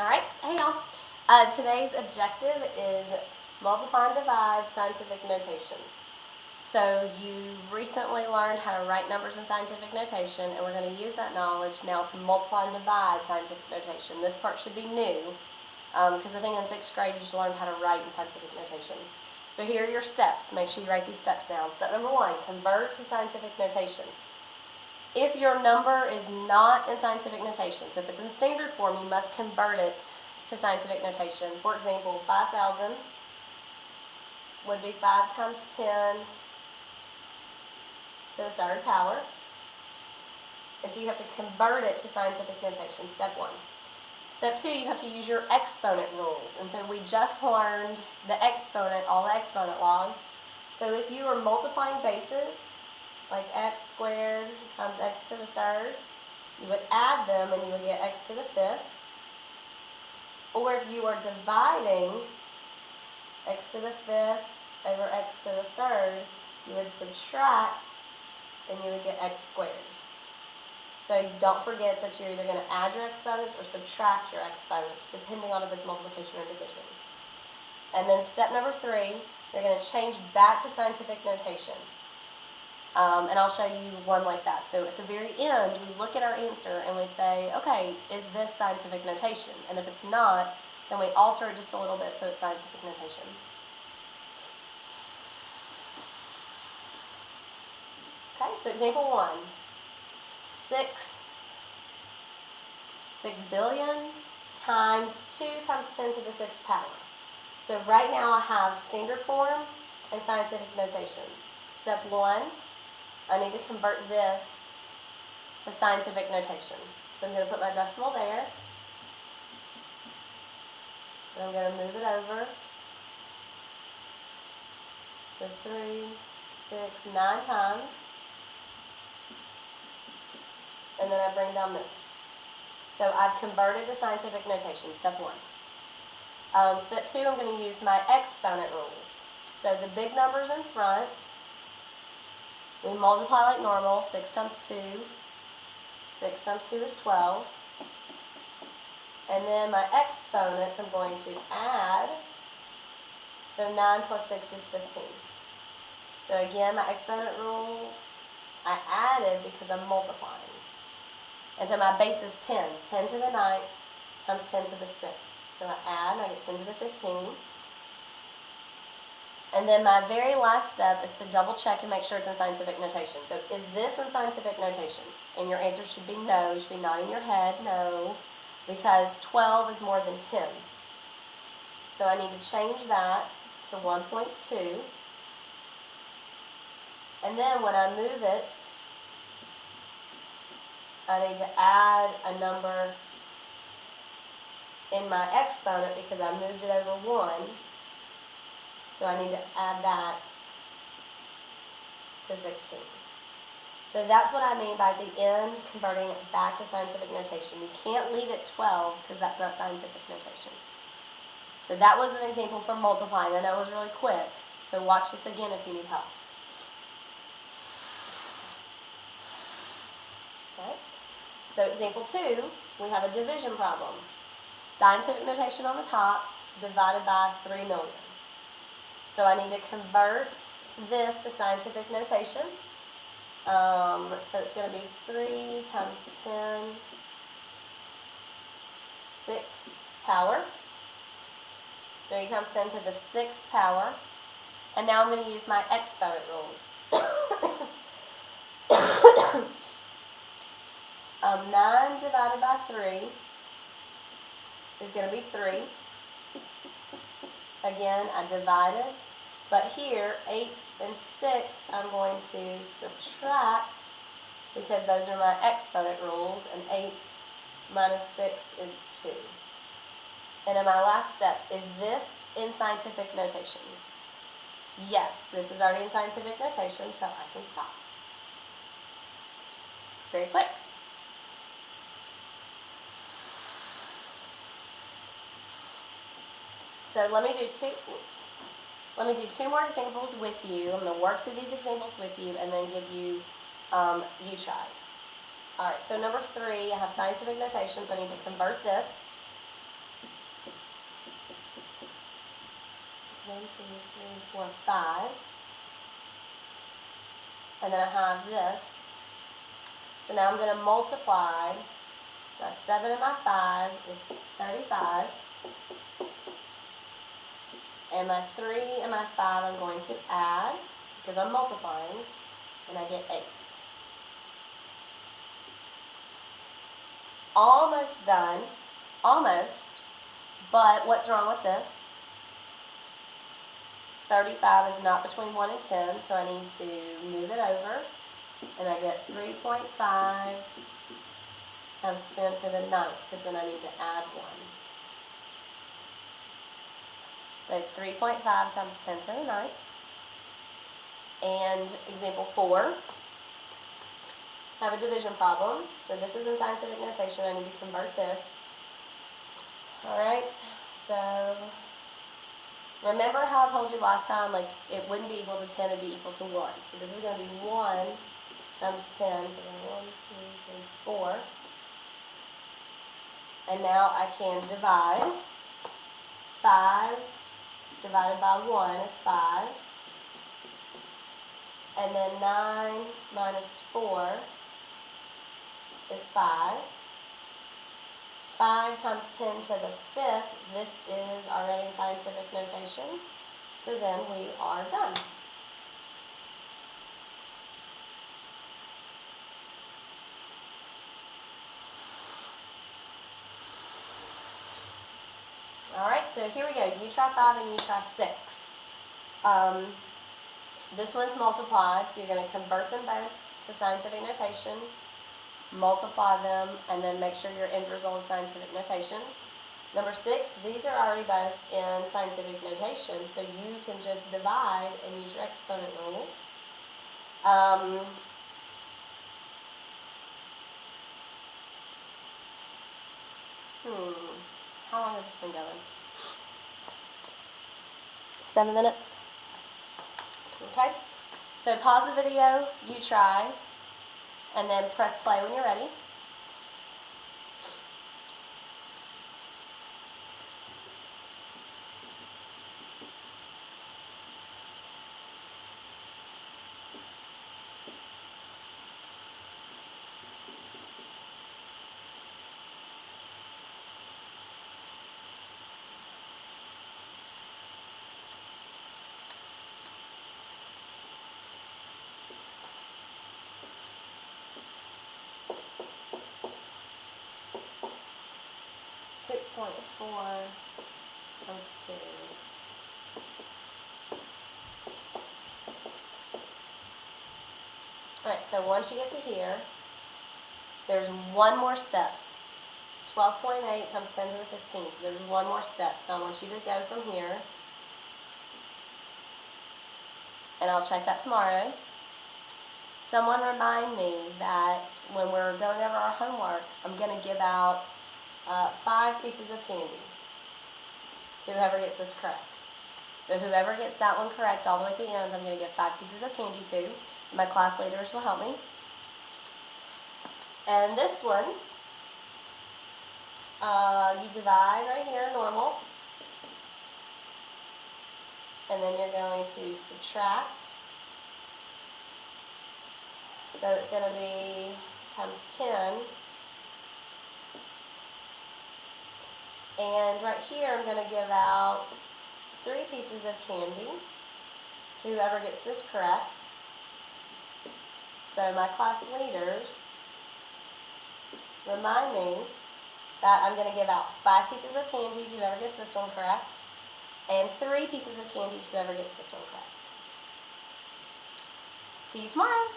Alright, hey y'all. Today's objective is multiply and divide scientific notation. So you recently learned how to write numbers in scientific notation, and we're going to use that knowledge now to multiply and divide scientific notation. This part should be new, because I think in 6th grade you should learn how to write in scientific notation. So here are your steps. Make sure you write these steps down. Step number 1, convert to scientific notation. If your number is not in scientific notation, so if it's in standard form, you must convert it to scientific notation. For example, 5,000 would be 5 times 10 to the 3rd power. And so you have to convert it to scientific notation, step 1. Step 2, you have to use your exponent rules. And so we just learned the exponent, all the exponent laws. So if you are multiplying bases, like x squared times x to the 3rd, you would add them and you would get x to the 5th. Or if you are dividing x to the 5th over x to the 3rd, you would subtract and you would get x squared. So don't forget that you're either going to add your exponents or subtract your exponents, depending on if it's multiplication or division. And then step number 3, you're going to change back to scientific notation. And I'll show you one like that. So at the very end, we look at our answer and we say, okay, is this scientific notation? And if it's not, then we alter it just a little bit so it's scientific notation. Okay, so example 1. 6 billion times 2 times 10 to the 6th power. So right now I have standard form and scientific notation. Step 1. I need to convert this to scientific notation. So I'm going to put my decimal there. And I'm going to move it over. So 3, 6, 9 times. And then I bring down this. So I've converted to scientific notation, step 1. Step 2, I'm going to use my exponent rules. So the big numbers in front, we multiply like normal. 6 times 2. 6 times 2 is 12. And then my exponents I'm going to add. So 9 plus 6 is 15. So again, my exponent rules, I added because I'm multiplying. And so my base is 10. 10 to the 9th times 10 to the 6th. So I add and I get 10 to the 15. And then my very last step is to double check and make sure it's in scientific notation. So is this in scientific notation? And your answer should be no. You should be nodding your head, no, because 12 is more than 10. So I need to change that to 1.2. And then when I move it, I need to add a number in my exponent because I moved it over 1. So I need to add that to 16. So that's what I mean by the end, converting it back to scientific notation. You can't leave it 12 because that's not scientific notation. So that was an example for multiplying. I know it was really quick. So watch this again if you need help. Okay. So example 2, we have a division problem. Scientific notation on the top, divided by 3 million. So I need to convert this to scientific notation. So it's going to be 3 times 10, 6th power. 3 times 10 to the 6th power. And now I'm going to use my exponent rules. 9 divided by 3 is going to be 3. Again, I divided. But here, 8 and 6, I'm going to subtract because those are my exponent rules, and 8 minus 6 is 2. And then my last step, is this in scientific notation? Yes, this is already in scientific notation, so I can stop. Very quick. So let me do two more examples with you. I'm going to work through these examples with you and then give you tries. All right, so number 3, I have scientific notation, so I need to convert this. 1, 2, 3, 4, 5. And then I have this. So now I'm going to multiply my 7 and my 5 is 35. And my 3 and my 5 I'm going to add because I'm multiplying, and I get 8. Almost done. Almost. But what's wrong with this? 35 is not between 1 and 10, so I need to move it over. And I get 3.5 times 10 to the 9th, because then I need to add 1. So 3.5 times 10 to the 9th. And example 4, I have a division problem. So this is in scientific notation. I need to convert this. Alright, so remember how I told you last time, like it wouldn't be equal to 10, it'd be equal to 1. So this is going to be 1 times 10 to the 1, 2, 3, 4. And now I can divide. 5 divided by 1 is 5. And then 9 minus 4 is 5. 5 times 10 to the 5th, this is already in scientific notation. So then we are done. Alright, so here we go. You try 5 and you try 6. This one's multiplied, so you're going to convert them both to scientific notation, multiply them, and then make sure your end result is scientific notation. Number 6, these are already both in scientific notation, so you can just divide and use your exponent rules. How long has this been going? 7 minutes? Okay. So pause the video, you try, and then press play when you're ready. .4 times 2. Alright, so once you get to here, there's one more step. 12.8 times 10 to the 15. So there's one more step. So I want you to go from here. And I'll check that tomorrow. Someone remind me that when we're going over our homework, I'm going to give out 5 pieces of candy to whoever gets this correct. So whoever gets that one correct all the way at the end, I'm going to give 5 pieces of candy to. My class leaders will help me. And this one, you divide right here, normal. And then you're going to subtract. So it's going to be times 10. And right here, I'm going to give out 3 pieces of candy to whoever gets this correct. So my class leaders remind me that I'm going to give out 5 pieces of candy to whoever gets this one correct, and 3 pieces of candy to whoever gets this one correct. See you tomorrow.